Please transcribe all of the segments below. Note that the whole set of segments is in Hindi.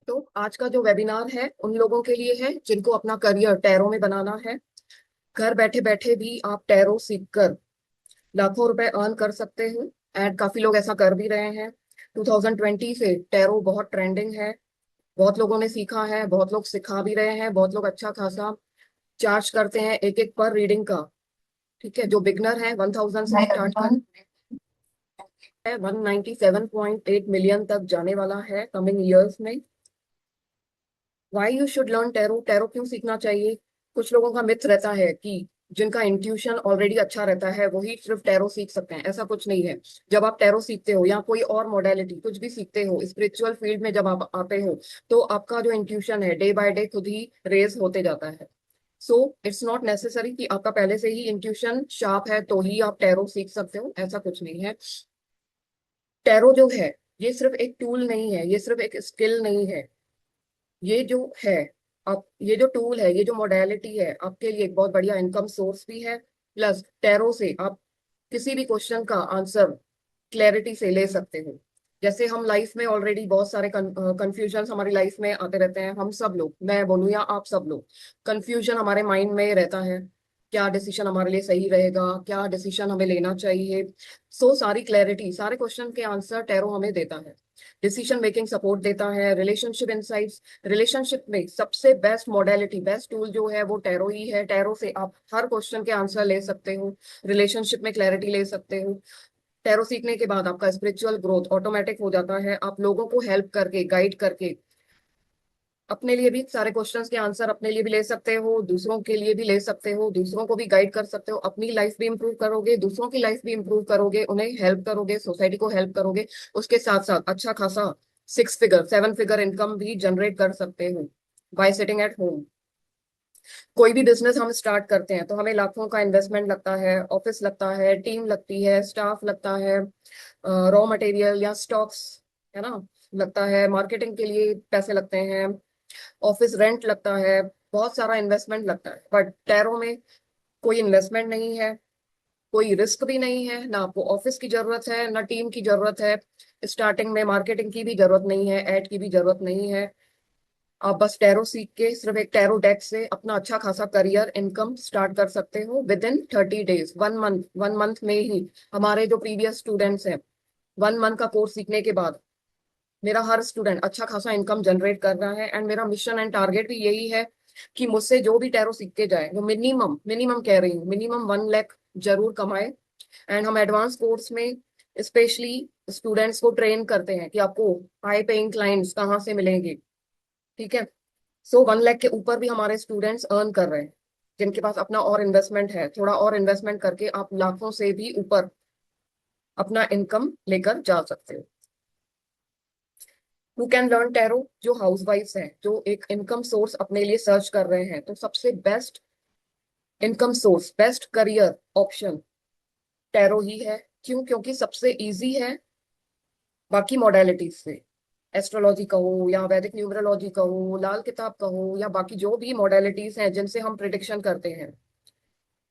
तो आज का जो वेबिनार है उन लोगों के लिए है जिनको अपना करियर टैरो में बनाना है। घर बैठे बैठे भी आप टैरो सीखकर लाखों रुपए अर्न कर सकते हो। एंड काफी लोग ऐसा कर भी रहे हैं। 2020 से टैरो बहुत ट्रेंडिंग है। बहुत लोगों ने सीखा है, बहुत लोग सिखा भी रहे हैं, बहुत लोग अच्छा खासा चार्ज करते हैं एक एक पर रीडिंग का। ठीक है, जो बिगनर है 1000 से स्टार्ट कर है 197.8 मिलियन तक जाने वाला है कमिंग ईयर्स में। Why you should learn tarot, tarot क्यों सीखना चाहिए? कुछ लोगों का मिथ रहता है कि जिनका इंट्यूशन ऑलरेडी अच्छा रहता है वही सिर्फ टैरो सीख सकते हैं। ऐसा कुछ नहीं है। जब आप टैरो सीखते हो या कोई और मोडेलिटी कुछ भी सीखते हो, स्पिरिचुअल फील्ड में जब आप आते हो, तो आपका जो इंट्यूशन है डे बाय डे खुद ही रेज होते जाता है। सो इट्स नॉट नेसेसरी कि आपका पहले से ही इंट्यूशन शार्प है तो ही आप टैरो सीख सकते हो, ऐसा कुछ नहीं है। टैरो जो है ये सिर्फ एक टूल नहीं है, ये सिर्फ एक स्किल नहीं है। ये जो है, आप ये जो टूल है, ये जो मोडेलिटी है, आपके लिए एक बहुत बढ़िया इनकम सोर्स भी है। प्लस टैरो से आप किसी भी क्वेश्चन का आंसर क्लैरिटी से ले सकते हो। जैसे हम लाइफ में ऑलरेडी बहुत सारे कंफ्यूजन हमारी लाइफ में आते रहते हैं। हम सब लोग, मैं बोलूँ या आप सब लोग, कंफ्यूजन हमारे माइंड में रहता है। क्या डिसीजन हमारे लिए सही रहेगा, क्या डिसीजन हमें लेना चाहिए। सारी क्लैरिटी, सारे क्वेश्चन के आंसर टैरो हमें देता है। डिसीजन मेकिंग सपोर्ट देता है, रिलेशनशिप इंसाइट्स। रिलेशनशिप में सबसे बेस्ट मॉडलिटी, बेस्ट टूल जो है वो टैरो ही है। टैरो से आप हर क्वेश्चन के आंसर ले सकते हो, रिलेशनशिप में क्लैरिटी ले सकते हो। टैरो सीखने के बाद आपका स्पिरिचुअल ग्रोथ ऑटोमेटिक हो जाता है। आप लोगों को हेल्प करके, गाइड करके, अपने लिए भी सारे क्वेश्चंस के आंसर अपने लिए भी ले सकते हो, दूसरों के लिए भी ले सकते हो, दूसरों को भी गाइड कर सकते हो। अपनी लाइफ भी इंप्रूव करोगे, दूसरों की लाइफ भी इंप्रूव करोगे, उन्हें हेल्प करोगे, सोसाइटी को हेल्प करोगे। उसके साथ साथ अच्छा खासा 6 फिगर 7 फिगर इनकम भी जनरेट कर सकते हो बाय सिटिंग एट होम। कोई भी बिजनेस हम स्टार्ट करते हैं तो हमें लाखों का इन्वेस्टमेंट लगता है, ऑफिस लगता है, टीम लगती है, स्टाफ लगता है, रॉ मटेरियल या स्टॉक्स, है ना, लगता है, मार्केटिंग के लिए पैसे लगते हैं, ऑफिस रेंट लगता है, बहुत सारा इन्वेस्टमेंट लगता है। बट टैरो में कोई इन्वेस्टमेंट नहीं है, कोई रिस्क भी नहीं है, ना आपको ऑफिस की जरूरत है, ना टीम की जरूरत है। स्टार्टिंग में मार्केटिंग की भी जरूरत नहीं है, एड की भी जरूरत नहीं है। आप बस टैरो सीख के सिर्फ एक टैरो डेक से अपना अच्छा खासा करियर इनकम स्टार्ट कर सकते हो with in 30 days, 1 month. 1 month में ही हमारे जो प्रीवियस स्टूडेंट्स हैं, 1 मंथ का कोर्स सीखने के बाद मेरा हर स्टूडेंट अच्छा खासा इनकम जनरेट कर रहा है। एंड मेरा मिशन एंड टारगेट भी यही है कि मुझसे जो भी टैरो सीख के जाए वो मिनिमम मिनिमम कह रही हूँ, मिनिमम 1 लाख जरूर कमाए। एंड हम एडवांस कोर्स में स्पेशली स्टूडेंट्स को ट्रेन करते हैं कि आपको हाई पेइंग क्लाइंट्स कहाँ से मिलेंगे। ठीक है। 1 लाख के ऊपर भी हमारे स्टूडेंट्स अर्न कर रहे हैं, जिनके पास अपना और इन्वेस्टमेंट है। थोड़ा और इन्वेस्टमेंट करके आप लाखों से भी ऊपर अपना इनकम लेकर जा सकते हो। Who can learn tarot? जो हाउस वाइफ्स हैं, जो एक इनकम सोर्स अपने लिए सर्च कर रहे हैं, तो सबसे best income source, best career option tarot ही है। क्यों? क्योंकि सबसे इजी है बाकी मॉडलिटीज से। एस्ट्रोलॉजी कहो या वैदिक न्यूमरोलॉजी कहो, लाल किताब कहो, या बाकी जो भी मॉडलिटीज हैं जिनसे हम प्रिडिक्शन करते हैं,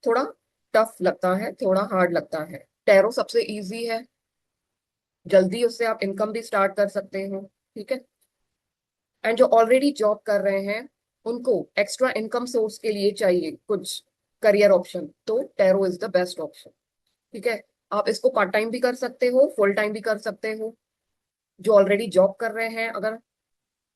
थोड़ा टफ लगता है, थोड़ा हार्ड लगता है। टैरो सबसे इजी है, जल्दी उससे आप इनकम भी स्टार्ट कर सकते हो। ठीक है। एंड जो ऑलरेडी जॉब कर रहे हैं उनको एक्स्ट्रा इनकम सोर्स के लिए चाहिए कुछ करियर ऑप्शन, तो tarot is the best option. ठीक है। आप इसको पार्ट टाइम भी कर सकते हो, फुल टाइम भी कर सकते हो। जो ऑलरेडी जॉब कर रहे हैं, अगर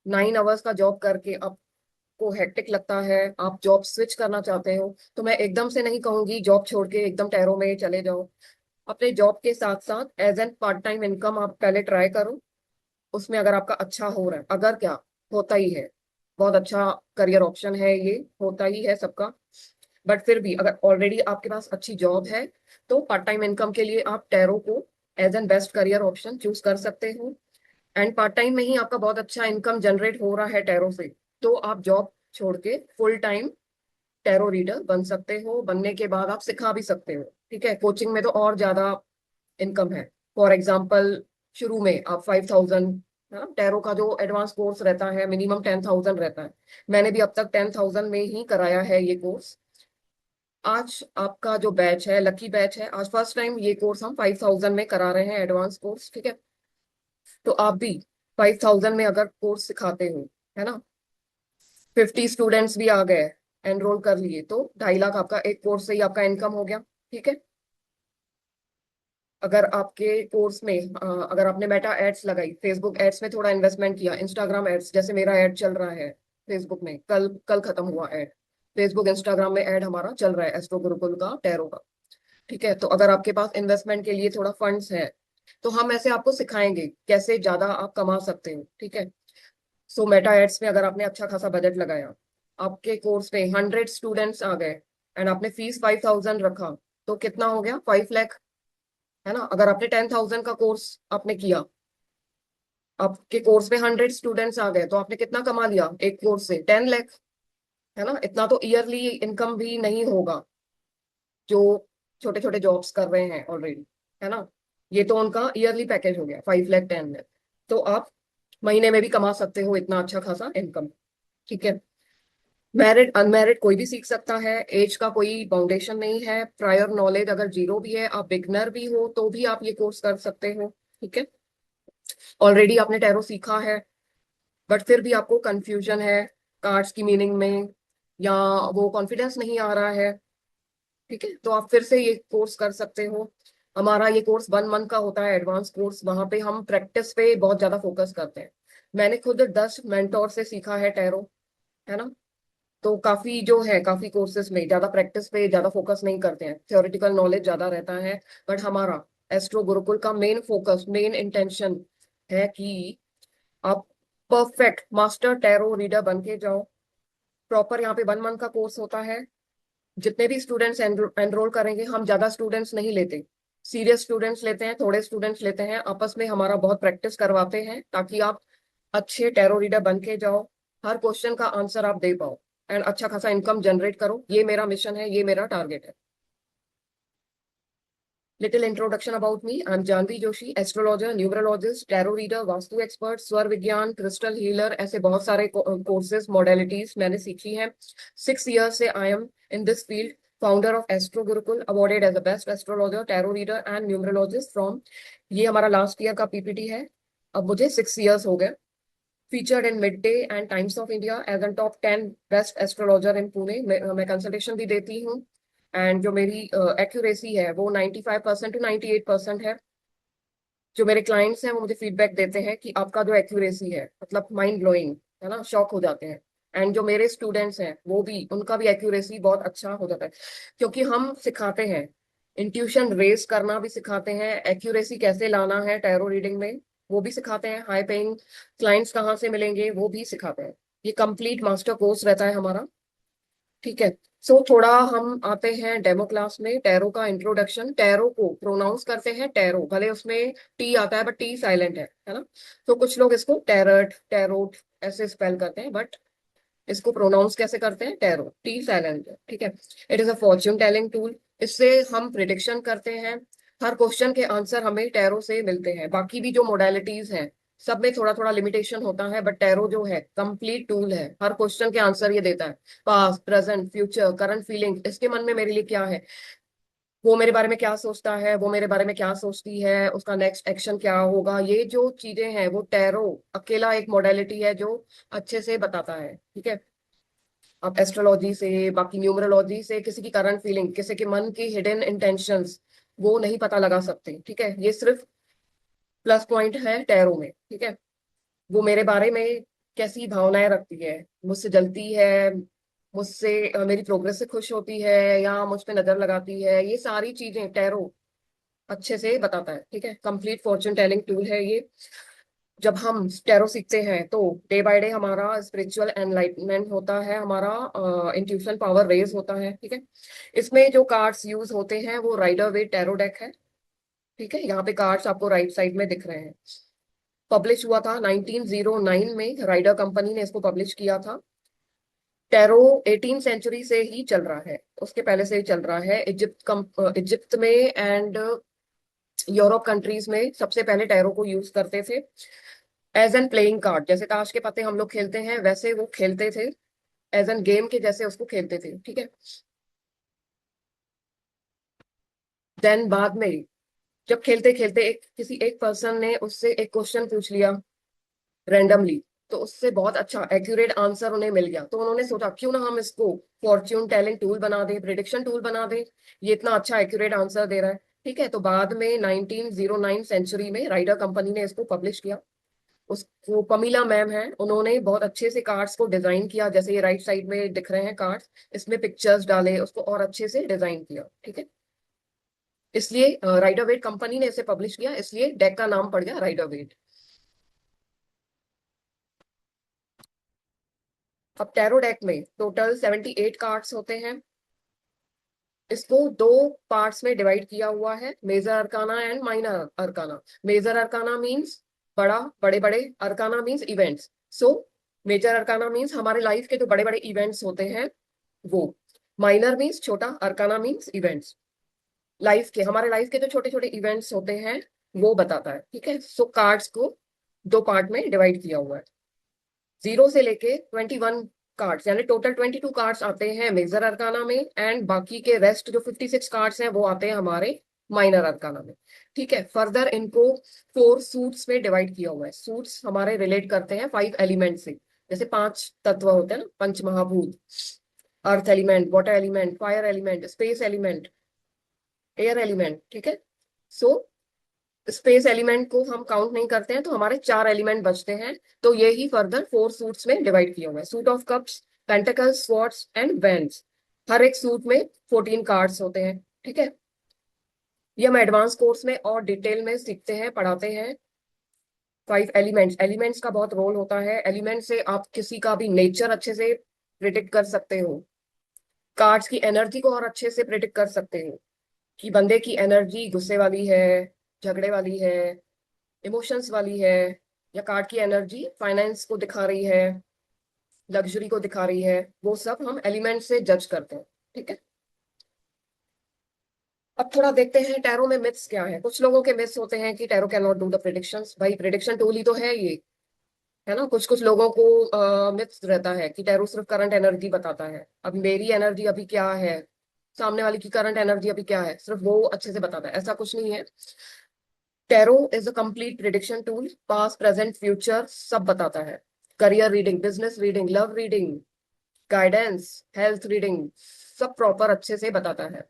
9 आवर्स का जॉब करके आपको हेक्टिक लगता है, आप जॉब स्विच करना चाहते हो, तो मैं एकदम से नहीं कहूंगी जॉब छोड़ के एकदम टैरो में चले जाओ। अपने जॉब के साथ साथ as an part time income आप पहले ट्राई करो। उसमें अगर आपका अच्छा हो रहा है, अगर क्या, होता ही है, बहुत अच्छा करियर ऑप्शन है ये, होता ही है सबका। बट फिर भी अगर ऑलरेडी आपके पास अच्छी जॉब है, तो पार्ट टाइम इनकम के लिए आप टैरो को as an best career option choose कर सकते हो। एंड पार्ट टाइम में ही आपका बहुत अच्छा इनकम जनरेट हो रहा है टैरो से, तो आप जॉब छोड़ के फुल टाइम टैरो रीडर बन सकते हो। बनने के बाद आप सिखा भी सकते हो। ठीक है। कोचिंग में तो और ज्यादा इनकम है। फॉर एग्जाम्पल, शुरू में आप 5,000, है ना, टैरो का जो एडवांस कोर्स रहता है मिनिमम 10,000 रहता है। मैंने भी अब तक 10,000 में ही कराया है ये कोर्स। आज आपका जो बैच है लकी बैच है, आज फर्स्ट टाइम ये कोर्स हम 5,000 में करा रहे हैं, एडवांस कोर्स। ठीक है। तो आप भी 5,000 में अगर कोर्स सिखाते हो, है ना, 50 स्टूडेंट्स भी आ गए, एनरोल कर लिए, तो 2.5 लाख आपका एक कोर्स से ही आपका इनकम हो गया। ठीक है। अगर आपके कोर्स में अगर आपने मेटा एड्स लगाई, फेसबुक एड्स में थोड़ा इन्वेस्टमेंट किया, इंस्टाग्राम एड्स, जैसे मेरा एड चल रहा है फेसबुक में, कल कल खत्म हुआ एड, फेसबुक इंस्टाग्राम में एड हमारा चल रहा है एस्ट्रो गुरुकुल का, टैरो का। ठीक है। तो अगर आपके पास इन्वेस्टमेंट के लिए थोड़ा फंड्स है, तो हम ऐसे आपको सिखाएंगे कैसे ज्यादा आप कमा सकते हो। ठीक है। सो मेटा एड्स में अगर आपने अच्छा खासा बजट लगाया, आपके कोर्स में 100 स्टूडेंट्स आ गए, एंड आपने फीस 5,000 रखा, तो कितना हो गया? 5 लाख, है ना। अगर आपने 10,000 का कोर्स आपने किया, आपके कोर्स में 100 स्टूडेंट्स आ गए, तो आपने कितना कमा लिया एक कोर्स से? 10 लाख, है ना। इतना तो ईयरली इनकम भी नहीं होगा जो छोटे छोटे जॉब्स कर रहे हैं ऑलरेडी, है ना। ये तो उनका ईयरली पैकेज हो गया, 5 लाख, 10 लाख। तो आप महीने में भी कमा सकते हो इतना अच्छा खासा इनकम। ठीक है। मैरिड अनमैरिड कोई भी सीख सकता है, एज का कोई बाउंडेशन नहीं है, प्रायर नॉलेज अगर जीरो भी है, आप बिगनर भी हो, तो भी आप ये कोर्स कर सकते हो। ठीक है। ऑलरेडी आपने टैरो सीखा है, बट फिर भी आपको कंफ्यूजन है कार्ड्स की मीनिंग में, या वो कॉन्फिडेंस नहीं आ रहा है, ठीक है, तो आप फिर से ये कोर्स कर सकते हो। हमारा ये कोर्स 1 मंथ का होता है, एडवांस कोर्स। वहां पे हम प्रैक्टिस पे बहुत ज्यादा फोकस करते हैं। मैंने खुद 10 मेंटोर से सीखा है टैरो, है ना। तो काफी जो है, काफी कोर्सेज में ज्यादा प्रैक्टिस पे ज्यादा फोकस नहीं करते हैं, थ्योरेटिकल नॉलेज ज्यादा रहता है। बट हमारा एस्ट्रो गुरुकुल का मेन फोकस, मेन इंटेंशन है कि आप परफेक्ट मास्टर टैरो रीडर बन के जाओ। प्रॉपर यहाँ पे 1 मंथ का कोर्स होता है। जितने भी स्टूडेंट्स एनरोल करेंगे, हम ज्यादा स्टूडेंट्स नहीं लेते, सीरियस स्टूडेंट्स लेते हैं, थोड़े स्टूडेंट्स लेते हैं, आपस में हमारा बहुत प्रैक्टिस करवाते हैं, ताकि आप अच्छे टैरो रीडर बन के जाओ, हर क्वेश्चन का आंसर आप दे पाओ, एंड अच्छा खासा इनकम जनरेट करो। ये मेरा मिशन है, ये मेरा टारगेट है। Little introduction about me, I am Janvi Joshi, astrologer, numerologist, tarot reader, vastu expert, स्वर विज्ञान, क्रिस्टल हीलर, ऐसे बहुत सारे कोर्सेज मॉडलिटीज मैंने सीखी हैं। 6 years से I am in this field. Founder of astro Gurukul, awarded as the best astrologer, tarot reader and numerologist from, ये हमारा लास्ट ईयर का पीपीटी है। अब मुझे 6 years हो गए। Featured in Midday and Times of India as a top 10 best astrologer in Pune। मैं कंसल्टेशन भी देती हूँ, एंड जो मेरी एक्यूरेसी है वो 95% टू 98% है। जो मेरे क्लाइंट्स हैं वो मुझे फीडबैक देते हैं कि आपका जो एक्यूरेसी है, मतलब माइंड ब्लोइंग, है ना, शॉक हो जाते हैं। एंड जो मेरे स्टूडेंट्स हैं वो भी, उनका भी एक्यूरेसी बहुत अच्छा हो जाता है, क्योंकि हम सिखाते हैं, इंट्यूशन रेस करना भी सिखाते हैं, एक्यूरेसी कैसे लाना है टैरो रीडिंग में वो भी सिखाते हैं, हाई पेइंग क्लाइंट्स कहाँ से मिलेंगे वो भी सिखाते हैं। ये कंप्लीट मास्टर कोर्स रहता है हमारा। ठीक है। सो थोड़ा हम आते हैं डेमो क्लास में। टैरो का इंट्रोडक्शन, टैरो को प्रोनाउंस करते हैं टैरो, भले उसमें टी आता है बट टी साइलेंट है ना। तो कुछ लोग इसको टैरट, टैरोट ऐसे स्पेल करते हैं, बट इसको प्रोनाउंस कैसे करते हैं? टैरो, टी साइलेंट है। ठीक है। It is a Fortune telling tool. इससे हम प्रिडिक्शन करते हैं, हर क्वेश्चन के आंसर हमें टैरो से मिलते हैं। बाकी भी जो मोडालिटीज हैं सब में थोड़ा थोड़ा लिमिटेशन होता है, बट टैरो जो है कंप्लीट टूल है, हर क्वेश्चन के आंसर ये देता है। Past, present, future, current feeling, इसके मन में मेरे लिए क्या है, वो मेरे बारे में क्या सोचता है, वो मेरे बारे में क्या सोचती है, उसका नेक्स्ट एक्शन क्या होगा, ये जो चीजें हैं वो टैरो अकेला एक मोडालिटी है जो अच्छे से बताता है। ठीक है। आप एस्ट्रोलॉजी से, बाकी न्यूमरोलॉजी से किसी की करंट फीलिंग, किसी के मन की हिडन इंटेंशंस वो नहीं पता लगा सकते। ठीक है। ये सिर्फ प्लस पॉइंट है टैरो में। ठीक है। वो मेरे बारे में कैसी भावनाएं रखती है, मुझसे जलती है, मुझसे मेरी प्रोग्रेस से खुश होती है, या मुझ पे नजर लगाती है, ये सारी चीजें टैरो अच्छे से बताता है। ठीक है। कंप्लीट फॉर्च्यून टेलिंग टूल है ये। जब हम टैरो सीखते हैं तो डे बाय डे हमारा स्पिरिचुअल एनलाइटमेंट होता है, हमारा इंट्यूशन पावर रेज होता है। ठीक है। इसमें जो कार्ड्स यूज होते हैं वो राइडर वेट टैरो डेक है। ठीक है। यहाँ पे कार्ड्स आपको राइट साइड में दिख रहे हैं। पब्लिश हुआ था 1909 में, राइडर कंपनी ने इसको पब्लिश किया था। टैरो 18th सेंचुरी से ही चल रहा है, उसके पहले से ही चल रहा है। इजिप्ट में एंड यूरोप कंट्रीज में सबसे पहले टैरो को यूज करते थे एज एन प्लेइंग कार्ड। जैसे ताश के पत्ते हम लोग खेलते हैं, वैसे वो खेलते थे, एज एन गेम के जैसे उसको खेलते थे। ठीक है। देन बाद में जब खेलते खेलते एक किसी एक पर्सन ने उससे एक क्वेश्चन पूछ लिया, रैंडमली। तो उससे बहुत अच्छा एक्यूरेट आंसर उन्हें मिल गया, तो उन्होंने सोचा क्यों ना हम इसको फॉर्च्यून टेलिंग टूल बना दें, प्रिडिक्शन टूल बना दें, ये इतना अच्छा एक्यूरेट आंसर दे रहा है। ठीक है, तो बाद में 1909 सेंचुरी में राइडर कंपनी ने इसको पब्लिश किया। उसको पमीला मैम है, उन्होंने बहुत अच्छे से कार्ड्स को डिजाइन किया, जैसे ये राइट साइड में दिख रहे हैं कार्ड्स, इसमें पिक्चर्स डाले, उसको और अच्छे से डिजाइन किया। ठीक है, इसलिए राइडर वेट कंपनी ने इसे पब्लिश किया, इसलिए डेक का नाम पड़ गया राइडर वेट। अब टैरो डेक में टोटल 78 कार्ड्स होते हैं। इसको दो पार्ट्स में डिवाइड किया हुआ है, major arcana and minor arcana. Major arcana means बड़ा, बड़े बड़े, arcana means events. So major arcana means हमारे लाइफ के जो बड़े बड़े इवेंट्स होते हैं वो। माइनर मींस छोटा, अरकाना मींस इवेंट्स। लाइफ के, हमारे लाइफ के जो छोटे छोटे इवेंट्स होते हैं वो बताता है। ठीक है, सो कार्ड्स को दो पार्ट में डिवाइड किया हुआ है। 0 से लेके 21 कार्ड्स, यानी टोटल 22 कार्ड्स आते हैं मेजर अरकाना में, एंड बाकी के रेस्ट जो 56 कार्ड्स हैं वो आते हैं हमारे माइनर अरकाना में। ठीक है, फर्दर इनको 4 सूट्स में डिवाइड किया हुआ है। सूट्स हमारे रिलेट करते हैं 5 एलिमेंट से। जैसे 5 तत्व होते हैं ना, पंच महाभूत, earth element, water element, fire element, space element, air element. ठीक है, सो स्पेस एलिमेंट को हम काउंट नहीं करते हैं, तो हमारे 4 एलिमेंट बचते हैं। तो ये ही फर्दर 4 सूट्स में डिवाइड किया हुआ है। Suit of cups, pentacles, swords and wands. हर एक सूट में 14 कार्ड्स होते हैं। ठीक है, ये हम एडवांस कोर्स में और डिटेल में सीखते हैं, पढ़ाते हैं। 5 एलिमेंट्स, एलिमेंट्स का बहुत रोल होता है। एलिमेंट से आप किसी का भी नेचर अच्छे से प्रिडिक्ट कर सकते हो, कार्ड्स की एनर्जी को और अच्छे से प्रिडिक्ट कर सकते हो, कि बंदे की एनर्जी गुस्से वाली है, झगड़े वाली है, इमोशंस वाली है, या कार्ड की एनर्जी फाइनेंस को दिखा रही है, लग्जरी को दिखा रही है, वो सब हम एलिमेंट से जज करते हैं। ठीक है, अब थोड़ा देखते हैं टैरो में मिथ्स क्या है। कुछ लोगों के मिथ्स होते हैं कि tarot can not do the predictions. भाई प्रिडिक्शन टूल ही तो है ये, है ना। कुछ कुछ लोगों को मिथ्स रहता है कि टैरो सिर्फ करंट एनर्जी बताता है। अब मेरी एनर्जी अभी क्या है, सामने वाले की करंट एनर्जी अभी क्या है, सिर्फ वो अच्छे से बताता है, ऐसा कुछ नहीं है। Tarot is a complete prediction tool, past present future सब बताता है। Career reading, business reading, love reading, guidance, health reading, सब प्रॉपर अच्छे से बताता है।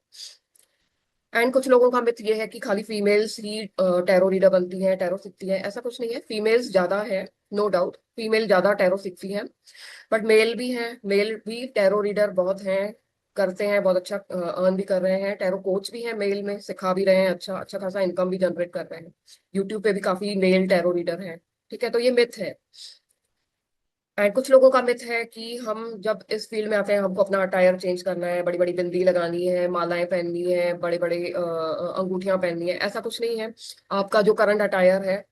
एंड कुछ लोगों का मिथ ये है कि खाली फीमेल्स ही टैरो रीडर बनती हैं, टैरो सीखती हैं। ऐसा कुछ नहीं है, फीमेल्स ज्यादा है, नो डाउट, फीमेल ज्यादा टैरो सीखती हैं, बट मेल भी हैं, मेल भी टैरो रीडर बहुत हैं, करते हैं, बहुत अच्छा अर्न भी कर रहे हैं। टैरो कोच भी हैं मेल में, सिखा भी रहे हैं, अच्छा अच्छा खासा इनकम भी जनरेट कर रहे हैं। यूट्यूब पे भी काफी मेल टैरो रीडर हैं। ठीक है, तो ये मिथ है। एंड कुछ लोगों का मिथ है कि हम जब इस फील्ड में आते हैं हमको अपना अटायर चेंज करना है, बड़ी बड़ी बिंदी लगानी है, मालाएं पहननी है, बड़े बड़े अंगूठियां पहननी है। ऐसा कुछ नहीं है। आपका जो करंट अटायर है,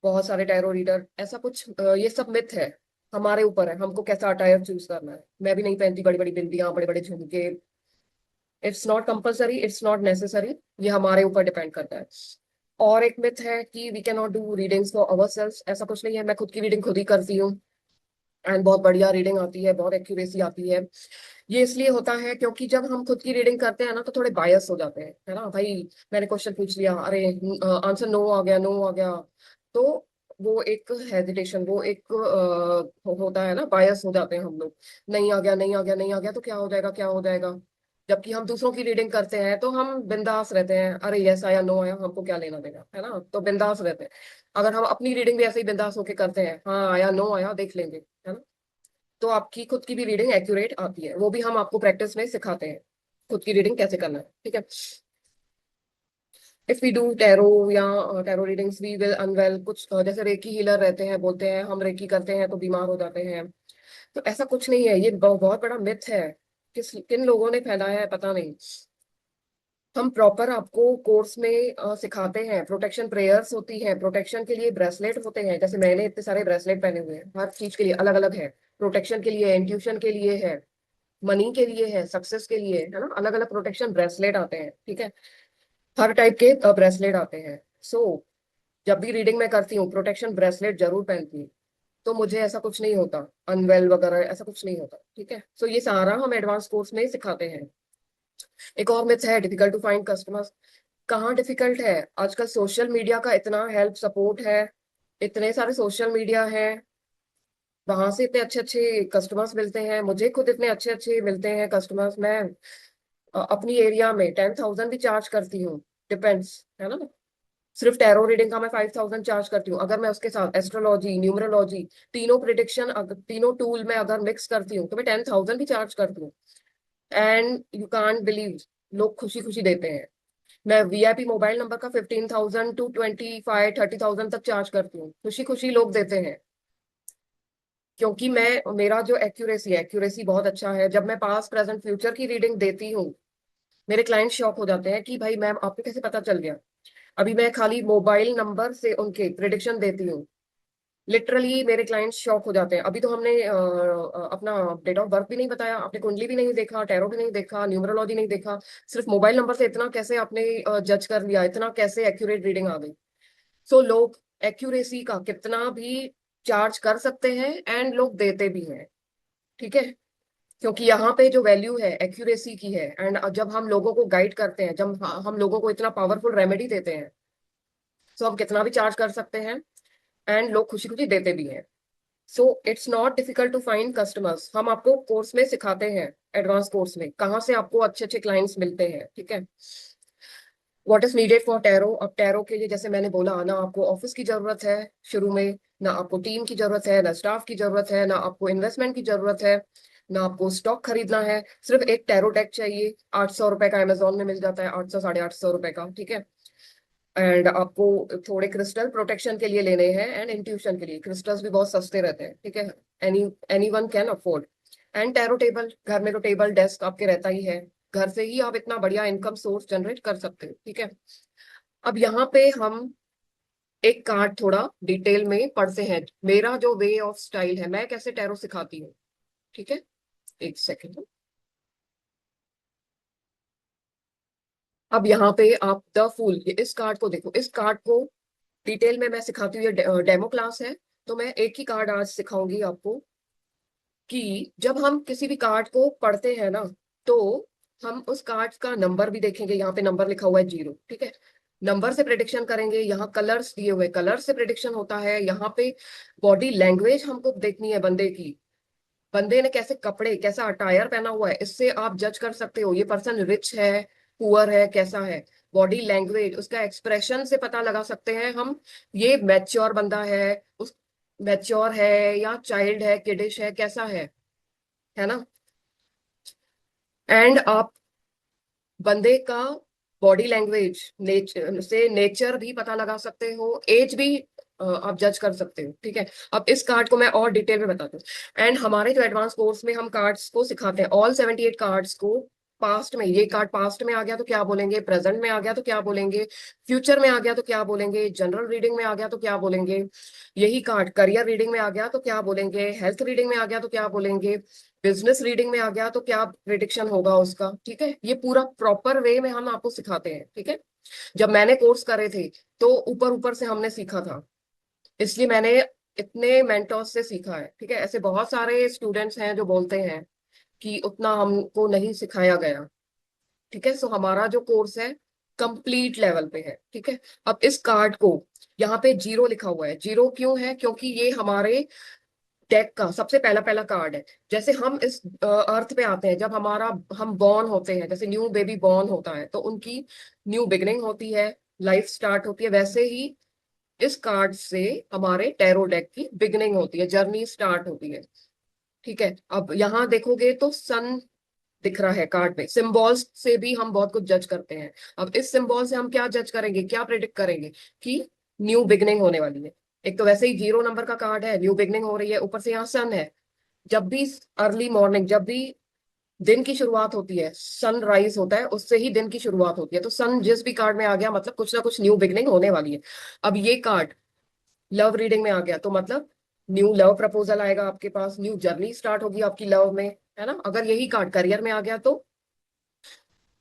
बहुत सारे टैरो रीडर, ऐसा कुछ ये सब मिथ है। हमारे ऊपर है हमको कैसा अटायर चूज करना है। मैं भी नहीं पहनती बड़ी बड़ी बिंदियां, बड़े बड़े झुमके। It's not compulsory, it's not necessary, ये हमारे ऊपर डिपेंड करता है। और एक मिथ है कि we can not do readings for our self. ऐसा कुछ नहीं है, मैं खुद की रीडिंग खुद ही करती हूँ, एंड बहुत बढ़िया रीडिंग आती है, बहुत एक्यूरेसी आती है। ये इसलिए होता है क्योंकि जब हम खुद की रीडिंग करते हैं ना तो थोड़े बायस हो जाते हैं, है ना भाई। मैंने क्वेश्चन पूछ लिया, अरे आंसर नो आ गया, नो आ गया, तो वो एक हेजिटेशन, वो एक होता है ना, बायस हो जाते हैं हम लोग। नहीं आ गया, नहीं आ गया, नहीं आ गया, तो क्या हो जाएगा, क्या हो जाएगा। जबकि हम दूसरों की रीडिंग करते हैं तो हम बिंदास रहते हैं, अरे यस आया, नो आया, हमको क्या लेना देना, है ना, तो बिंदास रहते हैं। अगर हम अपनी रीडिंग भी ऐसे ही बिंदास होके करते हैं, हाँ आया, नो आया, देख लेंगे, है ना, तो आपकी खुद की भी रीडिंग एक्यूरेट आती है। वो भी हम आपको प्रैक्टिस में सिखाते हैं, खुद की रीडिंग कैसे करना है। ठीक है, इफ वी डू टैरो या tarot readings we will unveil. कुछ जैसे रेकी हीलर रहते हैं, बोलते हैं हम रेकी करते हैं तो बीमार हो जाते हैं। तो ऐसा कुछ नहीं है, ये बहुत बड़ा मिथ है। किन लोगों ने फैलाया है पता नहीं। हम प्रॉपर आपको कोर्स में सिखाते हैं। प्रोटेक्शन प्रेयर्स होती हैं, प्रोटेक्शन के लिए ब्रेसलेट होते हैं, जैसे मैंने इतने सारे ब्रेसलेट पहने हुए हैं, हर चीज के लिए अलग अलग है। प्रोटेक्शन के लिए, इंट्यूशन के लिए है, मनी के लिए है, सक्सेस के लिए, है ना, अलग अलग प्रोटेक्शन ब्रेसलेट आते हैं। ठीक है, हर टाइप के ब्रेसलेट आते हैं। सो जब भी रीडिंग में करती हूँ प्रोटेक्शन ब्रेसलेट जरूर पहनती हूँ, तो मुझे ऐसा कुछ नहीं होता, अनवेल वगैरह ऐसा कुछ नहीं होता। ठीक है, सो ये सारा हम एडवांस कोर्स में ही सिखाते हैं। एक और मिथ है, डिफिकल्ट टू फाइंड कस्टमर्स। कहाँ डिफिकल्ट है, आजकल सोशल मीडिया का इतना हेल्प सपोर्ट है, इतने सारे सोशल मीडिया है, वहां से इतने अच्छे अच्छे कस्टमर्स मिलते हैं, मुझे खुद इतने अच्छे अच्छे मिलते हैं कस्टमर्स। मैं अपनी एरिया में 10,000 भी चार्ज करती हूँ, डिपेंड्स, है ना। सिर्फ टैरो रीडिंग का मैं 5,000 चार्ज करती हूँ। अगर मैं उसके साथ एस्ट्रोलॉजी, न्यूमरोलॉजी, तीनों प्रिडिक्शन, तीनों टूल में अगर मिक्स करती हूँ तो मैं 10,000 भी चार्ज करती हूँ। एंड यू कांट बिलीव, लोग खुशी खुशी देते हैं। मैं वीआईपी मोबाइल नंबर का 15,000 टू 25-30,000 तक चार्ज करती हूँ, खुशी खुशी लोग देते हैं। क्योंकि मैं, मेरा जो एक्यूरेसी है, एक्यूरेसी बहुत अच्छा है। जब मैं पास्ट प्रेजेंट फ्यूचर की रीडिंग देती हूँ, मेरे क्लाइंट शॉक हो जाते हैं कि भाई मैम आपको कैसे पता चल गया। अभी मैं खाली मोबाइल नंबर से उनके प्रिडिक्शन देती हूँ, लिटरली मेरे क्लाइंट्स शॉक हो जाते हैं। अभी तो हमने अपना डेट ऑफ बर्थ भी नहीं बताया, आपने कुंडली भी नहीं देखा, टैरो भी नहीं देखा, न्यूमरोलॉजी नहीं देखा, सिर्फ मोबाइल नंबर से इतना कैसे आपने जज कर लिया, इतना कैसे एक्यूरेट रीडिंग आ गई। सो लोग एक्यूरेसी का कितना भी चार्ज कर सकते हैं, एंड लोग देते भी हैं, ठीक है। क्योंकि यहाँ पे जो वैल्यू है एक्यूरेसी की है। एंड जब हम लोगों को गाइड करते हैं, जब हम लोगों को इतना पावरफुल रेमेडी देते हैं, तो हम कितना भी चार्ज कर सकते हैं, एंड लोग खुशी खुशी देते भी हैं। So it's not difficult to find customers. हम आपको कोर्स में सिखाते हैं, एडवांस कोर्स में कहाँ से आपको अच्छे अच्छे क्लाइंट्स मिलते हैं, ठीक है। What is needed for tarot. अब टैरो के लिए जैसे मैंने बोला ना, आपको ऑफिस की जरूरत है शुरू में, ना आपको टीम की जरूरत है, ना स्टाफ की जरूरत है, ना आपको इन्वेस्टमेंट की जरूरत है, ना आपको स्टॉक खरीदना है। सिर्फ एक टैरो डेक चाहिए, 800 रुपए का अमेजोन में मिल जाता है, 800 850 रुपए का, ठीक है। एंड आपको थोड़े क्रिस्टल प्रोटेक्शन के लिए लेने हैं, एंड इंट्यूशन के लिए क्रिस्टल्स भी बहुत सस्ते रहते हैं, ठीक है। Any any one can afford. And tarot table, घर में तो टेबल डेस्क आपके रहता ही है, घर से ही आप इतना बढ़िया इनकम सोर्स जनरेट कर सकते हो, ठीक है। अब यहाँ पे हम एक कार्ड थोड़ा डिटेल में पढ़ते हैं, मेरा जो वे ऑफ स्टाइल है, मैं कैसे टैरो सिखाती हूँ, ठीक है। एक सेकेंड। अब यहाँ पे आप द फूल, इस कार्ड को देखो, इस कार्ड को डिटेल में मैं सिखाती हूँ, ये डेमो क्लास है। तो मैं एक ही कार्ड आज सिखाऊंगी आपको, कि जब हम किसी भी कार्ड को पढ़ते हैं ना, तो हम उस कार्ड का नंबर भी देखेंगे। यहाँ पे नंबर लिखा हुआ है 0, ठीक है। नंबर से प्रिडिक्शन करेंगे, यहाँ कलर्स दिए हुए, कलर से प्रिडिक्शन होता है। यहाँ पे बॉडी लैंग्वेज हमको देखनी है बंदे की, बंदे ने कैसे कपड़े, कैसा अटायर पहना हुआ है, इससे आप जज कर सकते हो ये पर्सन रिच है, पुअर है, कैसा है। बॉडी लैंग्वेज, उसका एक्सप्रेशन से पता लगा सकते हैं हम, ये मैच्योर बंदा है, उस मैच्योर है या चाइल्ड है, किडिश है, कैसा है ना। एंड आप बंदे का बॉडी लैंग्वेज से नेचर भी पता लगा सकते हो, एज भी आप जज कर सकते हो, ठीक है। अब इस कार्ड को मैं और डिटेल में बताती हूँ। एंड हमारे जो एडवांस कोर्स में हम कार्ड्स को सिखाते हैं, ऑल 78 कार्ड्स को। पास्ट में, ये कार्ड पास्ट में आ गया तो क्या बोलेंगे, प्रेजेंट में आ गया तो क्या बोलेंगे, फ्यूचर में आ गया तो क्या बोलेंगे, जनरल रीडिंग में आ गया तो क्या बोलेंगे, यही कार्ड करियर रीडिंग में आ गया तो क्या बोलेंगे, हेल्थ रीडिंग में आ गया तो क्या बोलेंगे, बिजनेस रीडिंग में आ गया तो क्या प्रिडिक्शन होगा उसका, ठीक है। ये पूरा प्रॉपर वे में हम आपको सिखाते हैं, ठीक है। जब मैंने कोर्स करे थे, तो ऊपर ऊपर से हमने सीखा था, इसलिए मैंने इतने मेंटोर्स से सीखा है, ठीक है। ऐसे बहुत सारे स्टूडेंट्स हैं जो बोलते हैं कि उतना हमको नहीं सिखाया गया, ठीक है। सो हमारा जो कोर्स है कंप्लीट लेवल पे है, ठीक है। अब इस कार्ड को, यहाँ पे 0 लिखा हुआ है, 0 क्यों है, क्योंकि ये हमारे डेक का सबसे पहला पहला कार्ड है। जैसे हम इस अर्थ पे आते हैं, जब हमारा, हम बॉर्न होते हैं, जैसे न्यू बेबी बॉर्न होता है तो उनकी न्यू बिगनिंग होती है, लाइफ स्टार्ट होती है, वैसे ही इस कार्ड से हमारे टैरो डेक की बिगनिंग होती है, जर्नी स्टार्ट होती है, ठीक है। अब यहाँ देखोगे तो सन दिख रहा है कार्ड में, सिंबल्स से भी हम बहुत कुछ जज करते हैं। अब इस सिंबल से हम क्या जज करेंगे, क्या प्रिडिक्ट करेंगे, कि न्यू बिगनिंग होने वाली है। एक तो वैसे ही 0 नंबर का कार्ड है, न्यू बिगनिंग हो रही है, ऊपर से यहाँ सन है। जब भी अर्ली मॉर्निंग, जब भी दिन की शुरुआत होती है, सनराइज होता है, उससे ही दिन की शुरुआत होती है। तो सन जिस भी कार्ड में आ गया, मतलब कुछ ना कुछ न्यू बिगनिंग होने वाली है। अब ये कार्ड लव रीडिंग में आ गया तो मतलब न्यू लव प्रपोजल आएगा आपके पास, न्यू जर्नी स्टार्ट होगी आपकी लव में, है ना। अगर यही कार्ड करियर में आ गया तो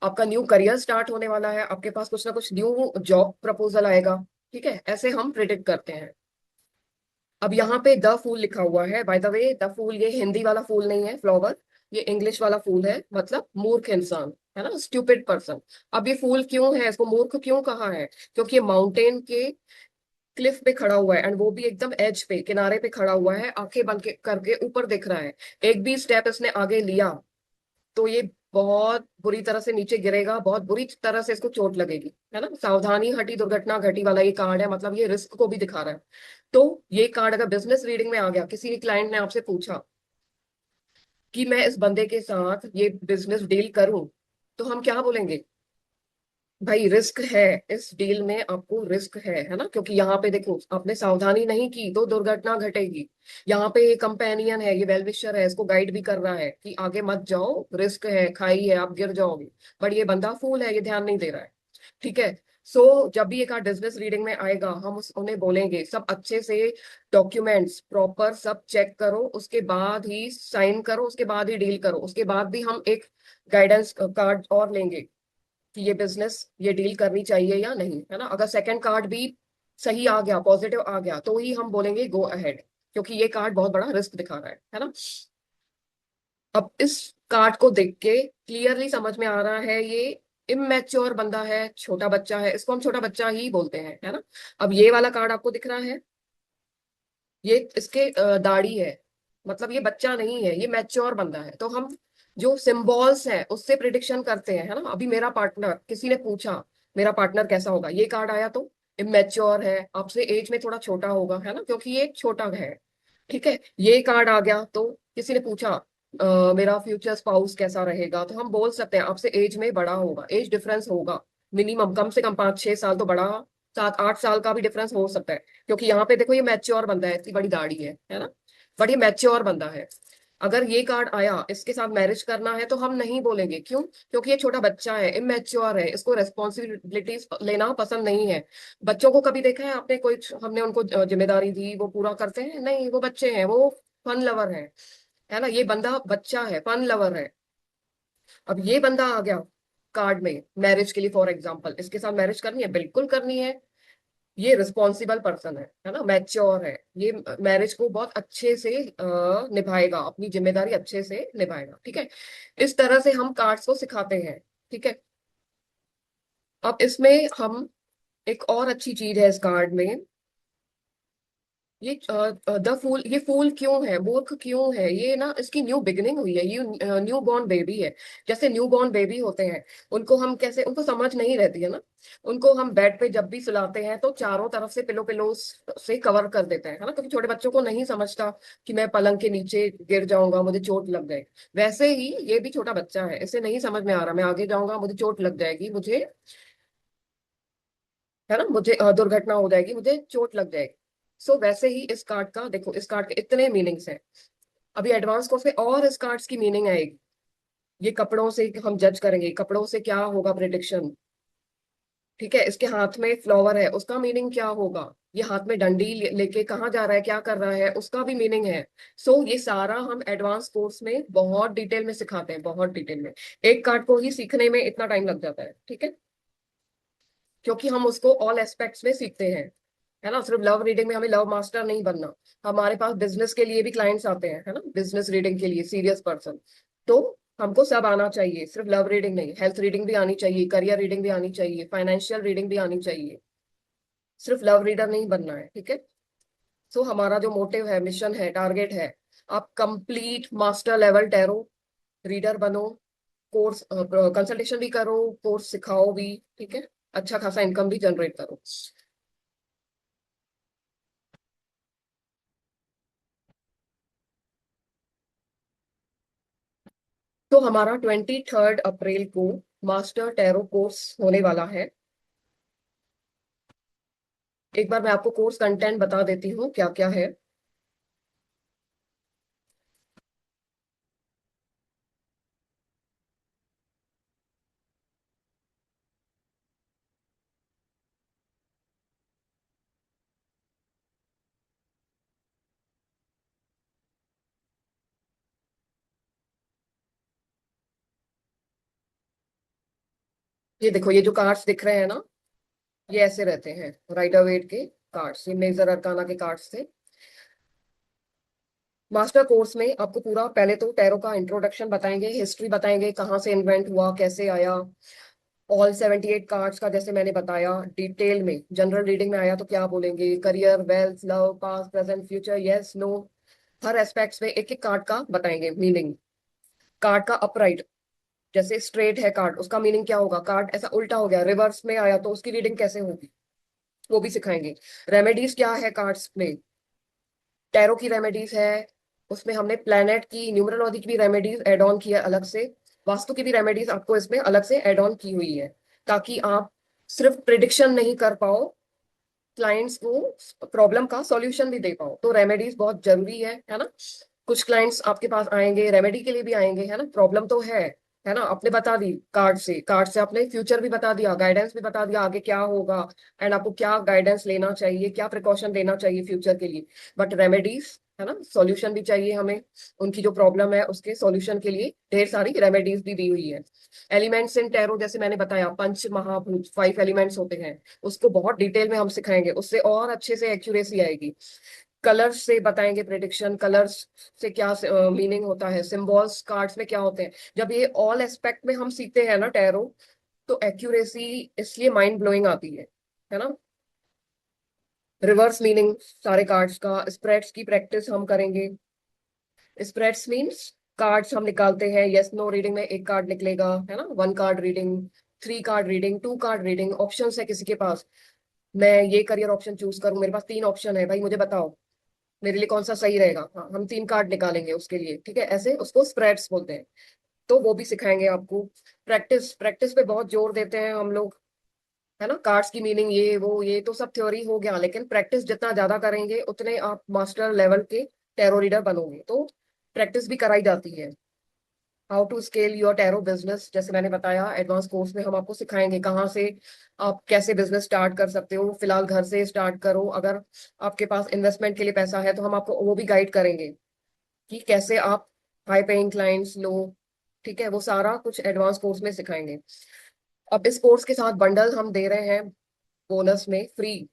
आपका न्यू करियर स्टार्ट होने वाला है, आपके पास कुछ ना कुछ न्यू जॉब प्रपोजल आएगा, ठीक है। ऐसे हम प्रिडिक्ट करते हैं। अब यहाँ पे द फूल लिखा हुआ है, by the way the fool ये हिंदी वाला फूल नहीं है, फ्लावर, ये इंग्लिश वाला फूल है, मतलब मूर्ख इंसान, है ना, स्टूपिड पर्सन। अब ये फूल क्यों है, इसको मूर्ख क्यों कहा है, क्योंकि ये माउंटेन के क्लिफ पे खड़ा हुआ है, एंड वो भी एकदम एज पे, किनारे पे खड़ा हुआ है, आंखें बंद करके ऊपर देख रहा है। एक भी स्टेप इसने आगे लिया तो ये बहुत बुरी तरह से नीचे गिरेगा, बहुत बुरी तरह से इसको चोट लगेगी, है ना। सावधानी हटी दुर्घटना घटी वाला ये कार्ड है, मतलब ये रिस्क को भी दिखा रहा है। तो ये कार्ड अगर बिजनेस रीडिंग में आ गया, किसी क्लाइंट ने आपसे पूछा कि मैं इस बंदे के साथ ये बिजनेस डील करूं, तो हम क्या बोलेंगे? भाई रिस्क है, इस डील में आपको रिस्क है ना, क्योंकि यहाँ पे देखो आपने सावधानी नहीं की तो दुर्घटना घटेगी। यहाँ पे ये कंपेनियन है, ये वेलविशर है, इसको गाइड भी कर रहा है कि आगे मत जाओ, रिस्क है, खाई है, आप गिर जाओगे। बट ये बंदा फूल है, ये ध्यान नहीं दे रहा है। ठीक है। सो जब भी एक बिजनेस रीडिंग में आएगा, हम उन्हें बोलेंगे सब अच्छे से डॉक्यूमेंट्स प्रॉपर सब चेक करो, उसके बाद ही साइन करो, उसके बाद ही डील करो। उसके बाद भी हम एक गाइडेंस कार्ड और लेंगे कि ये बिजनेस, ये डील करनी चाहिए या नहीं, है ना। अगर सेकंड कार्ड भी सही आ गया, पॉजिटिव आ गया, तो ही हम बोलेंगे गो अहेड, क्योंकि ये कार्ड बहुत बड़ा रिस्क दिखा रहा है ना। अब इस कार्ड को देख के क्लियरली समझ में आ रहा है ये इमेच्योर बंदा है, छोटा बच्चा है, इसको हम छोटा बच्चा ही बोलते हैं, है ना। अब ये वाला कार्ड आपको दिख रहा है, ये इसके दाढ़ी है, मतलब ये बच्चा नहीं है, ये मैच्योर बंदा है। तो हम जो सिंबल्स है उससे प्रिडिक्शन करते हैं, है ना। अभी मेरा पार्टनर, किसी ने पूछा मेरा पार्टनर कैसा होगा, ये कार्ड आया तो इमेच्योर है, आपसे एज में थोड़ा छोटा होगा, है ना, क्योंकि ये छोटा है। ठीक है। ये कार्ड आ गया तो किसी ने पूछा मेरा फ्यूचर स्पाउस कैसा रहेगा, तो हम बोल सकते हैं आपसे एज में बड़ा होगा, एज डिफरेंस होगा मिनिमम, कम से कम 5-6 साल तो बड़ा, 7-8 साल का भी डिफरेंस हो सकता है। क्योंकि यहाँ पे देखो ये मैच्योर बंदा है, इतनी बड़ी दाढ़ी है ना, बट ये मैच्योर बंदा है। अगर ये कार्ड आया इसके साथ मैरिज करना है तो हम नहीं बोलेंगे, क्यों? क्योंकि ये छोटा बच्चा है, इमेच्योर है, इसको रेस्पॉन्सिबिलिटीज लेना पसंद नहीं है। बच्चों को कभी देखा है आपने, कोई हमने उनको जिम्मेदारी दी वो पूरा करते हैं? नहीं, वो बच्चे हैं, वो फन लवर है ना। ये बंदा बच्चा है, फन लवर है। अब ये बंदा आ गया कार्ड में मैरिज के लिए, फॉर एग्जाम्पल इसके साथ मैरिज करनी है, बिल्कुल करनी है। ये रिस्पॉन्सिबल पर्सन है ना, मैच्योर है, ये मैरिज को बहुत अच्छे से निभाएगा, अपनी जिम्मेदारी अच्छे से निभाएगा। ठीक है। इस तरह से हम कार्ड्स को सिखाते हैं। ठीक है। अब इसमें हम एक और अच्छी चीज है इस कार्ड में, ये द फूल, ये फूल क्यों है, मूर्ख क्यों है, ये ना इसकी न्यू बिगिनिंग हुई है, ये न्यू बॉर्न बेबी है। जैसे न्यू बॉर्न बेबी होते हैं, उनको हम कैसे, उनको समझ नहीं रहती है ना, उनको हम बेड पे जब भी सुलाते हैं तो चारों तरफ से पिलो से कवर कर देते हैं, है ना, क्योंकि छोटे बच्चों को नहीं समझता कि मैं पलंग के नीचे गिर जाऊंगा, मुझे चोट लग जाएगी। वैसे ही ये भी छोटा बच्चा है, इसे नहीं समझ में आ रहा मैं आगे जाऊंगा मुझे चोट लग जाएगी, मुझे, है ना, मुझे दुर्घटना हो जाएगी, मुझे चोट लग जाएगी। सो वैसे ही इस कार्ड का देखो, इस कार्ड के इतने मीनिंग्स हैं। अभी एडवांस कोर्स में और इस कार्ड्स की मीनिंग आएगी। ये कपड़ों से हम जज करेंगे, कपड़ों से क्या होगा प्रिडिक्शन। ठीक है। इसके हाथ में फ्लावर है, उसका मीनिंग क्या होगा। ये हाथ में डंडी लेके कहाँ जा रहा है, क्या कर रहा है, उसका भी मीनिंग है। सो ये सारा हम एडवांस कोर्स में बहुत डिटेल में सिखाते हैं, बहुत डिटेल में। एक कार्ड को ही सीखने में इतना टाइम लग जाता है। ठीक है। क्योंकि हम उसको ऑल एस्पेक्ट्स में सीखते हैं, है ना। सिर्फ लव रीडिंग में हमें लव मास्टर नहीं बनना। हमारे पास बिजनेस के लिए भी क्लाइंट्स आते हैं, है ना, बिजनेस रीडिंग के लिए सीरियस पर्सन। तो हमको सब आना चाहिए, सिर्फ लव रीडिंग नहीं, हेल्थ रीडिंग भी आनी चाहिए, करियर रीडिंग भी आनी चाहिए, फाइनेंशियल रीडिंग भी आनी चाहिए। सिर्फ लव रीडर नहीं बनना है। ठीक है। सो हमारा जो मोटिव है, मिशन है, टारगेट है, आप complete master level tarot reader बनो, कोर्स कंसल्टेशन भी करो, कोर्स सिखाओ भी। ठीक है। अच्छा खासा इनकम भी जनरेट करो। तो हमारा 23 अप्रैल को मास्टर टैरो कोर्स होने वाला है। एक बार मैं आपको कोर्स कंटेंट बता देती हूँ क्या क्या है। ये देखो, ये जो कार्ड्स दिख रहे हैं ना, ये ऐसे रहते हैं, राइडर वेट के कार्ड्स, ये मेजर अरकाना के कार्ड्स थे। मास्टर कोर्स में आपको पूरा पहले तो टैरो का इंट्रोडक्शन बताएंगे, हिस्ट्री बताएंगे, कहाँ से इन्वेंट हुआ, कैसे आया, ऑल 78 कार्ड्स का जैसे मैंने बताया डिटेल में, जनरल रीडिंग में आया तो क्या बोलेंगे, career, wealth, love, past, present, future, yes, no, हर एस्पेक्ट्स में एक एक कार्ड का बताएंगे मीनिंग। कार्ड का अपराइट, जैसे स्ट्रेट है कार्ड, उसका मीनिंग क्या होगा, कार्ड ऐसा उल्टा हो गया, रिवर्स में आया तो उसकी रीडिंग कैसे होगी, वो भी सिखाएंगे। रेमेडीज क्या है कार्ड्स में, टैरो की रेमेडीज है, उसमें हमने प्लैनेट की, न्यूमरोलॉजी की भी रेमेडीज एड ऑन की है अलग से, वास्तु की भी रेमेडीज आपको इसमें अलग से एड ऑन की हुई है, ताकि आप सिर्फ प्रिडिक्शन नहीं कर पाओ, क्लाइंट्स को प्रॉब्लम का सॉल्यूशन भी दे पाओ। तो रेमेडीज बहुत जरूरी है ना। कुछ क्लाइंट्स आपके पास आएंगे रेमेडी के लिए भी आएंगे, है ना, प्रॉब्लम तो है ना, आपने बता दी कार्ड से आपने फ्यूचर भी बता दिया, गाइडेंस भी बता दिया आगे क्या होगा, एंड आपको क्या गाइडेंस लेना चाहिए, क्या प्रिकॉशन लेना चाहिए फ्यूचर के लिए। बट रेमेडीज है ना, सॉल्यूशन भी चाहिए हमें, उनकी जो प्रॉब्लम है उसके सॉल्यूशन के लिए ढेर सारी रेमेडीज भी दी हुई है। एलिमेंट्स इन टैरो जैसे मैंने बताया, पंच महाभूत 5 एलिमेंट्स होते हैं, उसको बहुत डिटेल में हम सिखाएंगे, उससे और अच्छे से एक्यूरेसी आएगी। कलर्स से बताएंगे प्रिडिक्शन, कलर्स से क्या मीनिंग होता है, सिंबल्स कार्ड्स में क्या होते हैं। जब ये ऑल एस्पेक्ट में हम सीखते हैं ना टैरो, तो एक्यूरेसी इसलिए माइंड ब्लोइंग आती है ना। रिवर्स मीनिंग सारे कार्ड्स का, स्प्रेड्स की प्रैक्टिस हम करेंगे। स्प्रेड्स मीन्स कार्ड्स हम निकालते हैं, यस नो रीडिंग में एक कार्ड निकलेगा, है ना, 1 card reading, 3 card reading, 2 card reading, option है किसी के पास, मैं ये करियर ऑप्शन चूज करूं, मेरे पास 3 ऑप्शन है भाई, मुझे बताओ मेरे लिए कौन सा सही रहेगा, हाँ हम 3 कार्ड निकालेंगे उसके लिए, ठीक है, ऐसे उसको स्प्रेड्स बोलते हैं। तो वो भी सिखाएंगे आपको। प्रैक्टिस प्रैक्टिस पे बहुत जोर देते हैं हम लोग, है ना, कार्ड्स की मीनिंग ये वो ये तो सब थ्योरी हो गया, लेकिन प्रैक्टिस जितना ज्यादा करेंगे उतने आप मास्टर लेवल के टैरो रीडर बनोगे। तो प्रैक्टिस भी कराई जाती है। How to scale your tarot business, जैसे मैंने बताया एडवांस कोर्स में हम आपको सिखाएंगे कहाँ से आप कैसे बिजनेस स्टार्ट कर सकते हो। फिलहाल घर से स्टार्ट करो, अगर आपके पास इन्वेस्टमेंट के लिए पैसा है तो हम आपको वो भी गाइड करेंगे कि कैसे आप हाई पेइंग क्लाइंट्स लो, ठीक है, वो सारा कुछ एडवांस कोर्स में सिखाएंगे। अब इस कोर्स के साथ बंडल हम दे रहे हैं बोनस में फ्री,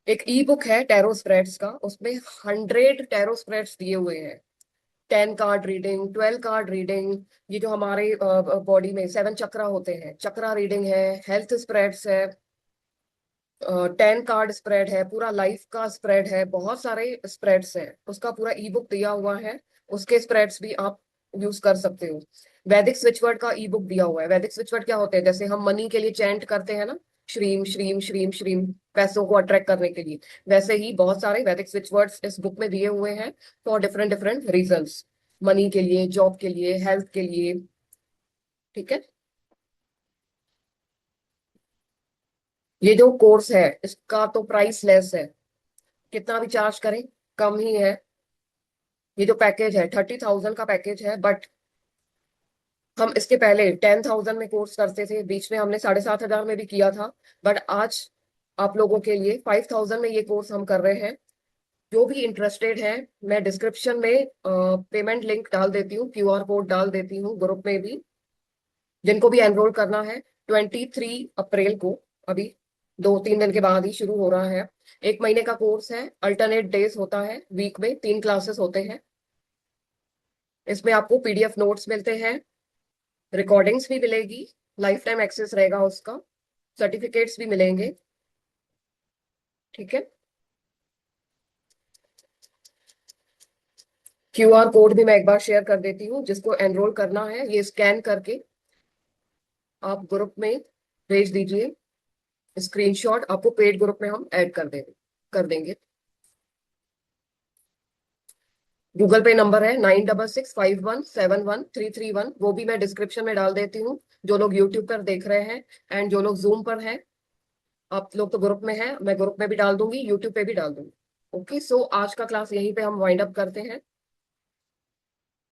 एक ई बुक है टैरो स्प्रेड्स का, उसमें 100 टैरो स्प्रेड्स दिए हुए हैं। 10 कार्ड रीडिंग, 12 कार्ड रीडिंग, ये जो हमारे बॉडी में 7 चक्रा होते हैं, चक्रा रीडिंग है, हेल्थ स्प्रेड्स है, 10 कार्ड स्प्रेड है, पूरा लाइफ का स्प्रेड है, बहुत सारे स्प्रेड्स हैं, उसका पूरा ई बुक दिया हुआ है, उसके स्प्रेड्स भी आप यूज कर सकते हो। वैदिक स्विचवर्ड का ई बुक दिया हुआ है। वैदिक स्विचवर्ड क्या होते हैं, जैसे हम मनी के लिए चैंट करते हैं ना, श्रीम श्रीम श्रीम श्रीम, पैसों को अट्रैक्ट करने के लिए, वैसे ही बहुत सारे वैदिक स्विचवर्ड्स इस बुक में दिए हुए हैं for different different reasons, money के लिए, जॉब के लिए, हेल्थ के लिए, ठीक है। ये जो कोर्स है इसका तो प्राइस लेस है, कितना भी चार्ज करें कम ही है। ये जो पैकेज है 30,000 का पैकेज है, बट हम इसके पहले 10,000 में कोर्स करते थे, बीच में हमने 7,500 में भी किया था, बट आज आप लोगों के लिए 5,000 में ये कोर्स हम कर रहे हैं। जो भी इंटरेस्टेड है, मैं डिस्क्रिप्शन में पेमेंट लिंक डाल देती हूँ, QR कोड डाल देती हूँ ग्रुप में भी, जिनको भी एनरोल करना है। 23 अप्रैल को, अभी 2-3 दिन के बाद ही शुरू हो रहा है। 1 महीने का कोर्स है, अल्टरनेट डेज होता है, वीक में 3 क्लासेस होते हैं। इसमें आपको PDF नोट्स मिलते हैं, रिकॉर्डिंग्स भी मिलेगी, लाइफ टाइम एक्सेस रहेगा उसका, सर्टिफिकेट्स भी मिलेंगे, ठीक है। QR कोड भी मैं एक बार शेयर कर देती हूँ, जिसको एनरोल करना है ये स्कैन करके आप ग्रुप में भेज दीजिए, स्क्रीनशॉट आपको पेड ग्रुप में हम ऐड कर देंगे। गूगल पे नंबर है 9665171331, वो भी मैं डिस्क्रिप्शन में डाल देती हूँ, जो लोग यूट्यूब पर देख रहे हैं, एंड जो लोग जूम पर हैं, आप लोग तो ग्रुप में हैं, मैं ग्रुप में भी डाल दूंगी, यूट्यूब पे भी डाल दूंगी। ओके, सो आज का क्लास यहीं पे हम वाइंड अप करते हैं।